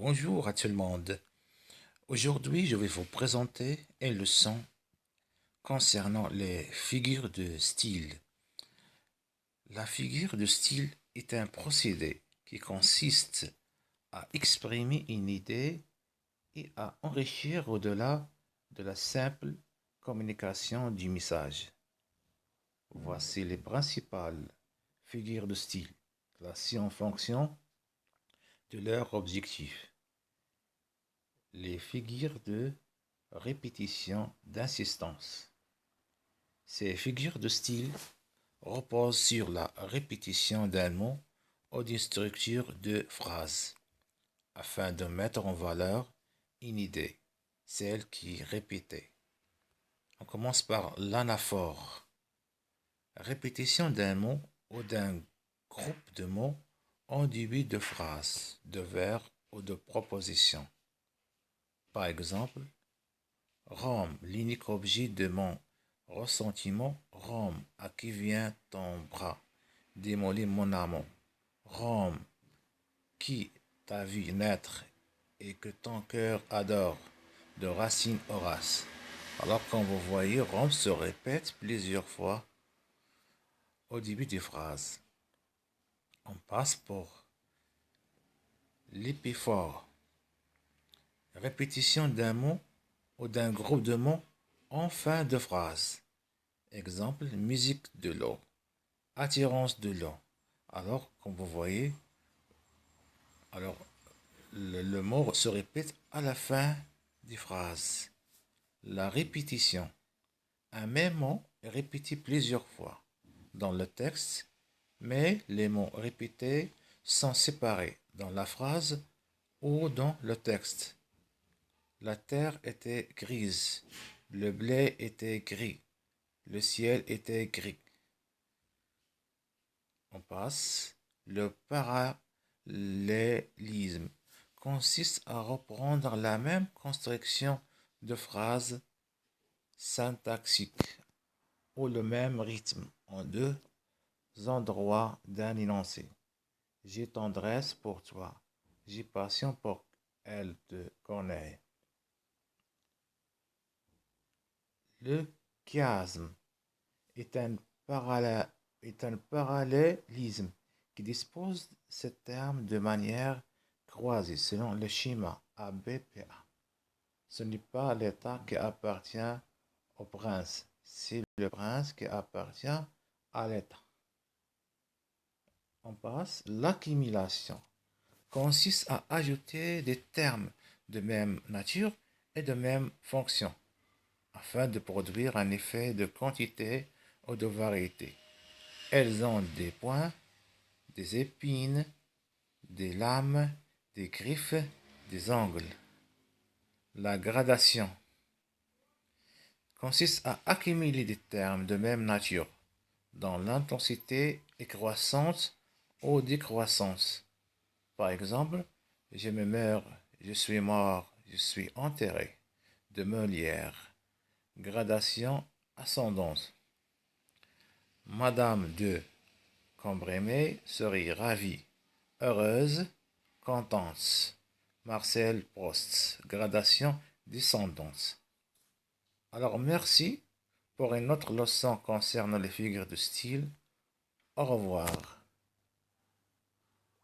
Bonjour à tout le monde. Aujourd'hui, je vais vous présenter une leçon concernant les figures de style. La figure de style est un procédé qui consiste à exprimer une idée et à enrichir au-delà de la simple communication du message. Voici les principales figures de style, classées en fonction de leur objectif. Les figures de répétition d'insistance. Ces figures de style reposent sur la répétition d'un mot ou d'une structure de phrase, afin de mettre en valeur une idée, celle qui est répétée. On commence par l'anaphore. Répétition d'un mot ou d'un groupe de mots en début de phrase, de vers ou de proposition. Par exemple, Rome, l'unique objet de mon ressentiment. Rome, à qui vient ton bras démolir mon amour. Rome, qui t'a vu naître et que ton cœur adore. De Racine Horace. Alors, comme vous voyez, Rome se répète plusieurs fois au début des phrases. On passe pour l'épiphore. Répétition d'un mot ou d'un groupe de mots en fin de phrase. Exemple, musique de l'eau, attirance de l'eau. Alors, comme vous voyez, le mot se répète à la fin des phrases. La répétition. Un même mot est répété plusieurs fois dans le texte, mais les mots répétés sont séparés dans la phrase ou dans le texte. La terre était grise, le blé était gris, le ciel était gris. On passe. Le parallélisme consiste à reprendre la même construction de phrase syntaxique ou le même rythme en deux endroits d'un énoncé. J'ai tendresse pour toi, j'ai passion pour elle te connaît. Le chiasme est un parallélisme qui dispose ce terme de manière croisée selon le schéma ABPA. Ce n'est pas l'État qui appartient au prince, c'est le prince qui appartient à l'État. On passe. L'accumulation consiste à ajouter des termes de même nature et de même fonction afin de produire un effet de quantité ou de variété. Elles ont des points, des épines, des lames, des griffes, des angles. La gradation consiste à accumuler des termes de même nature dont l'intensité est croissante ou décroissance. Par exemple, je me meurs, je suis mort, je suis enterré. De Molière. Gradation ascendante. Madame de Cambrémé serait ravie, heureuse, contente. Marcel Proust. Gradation descendante. Alors merci pour une autre leçon concernant les figures de style. Au revoir.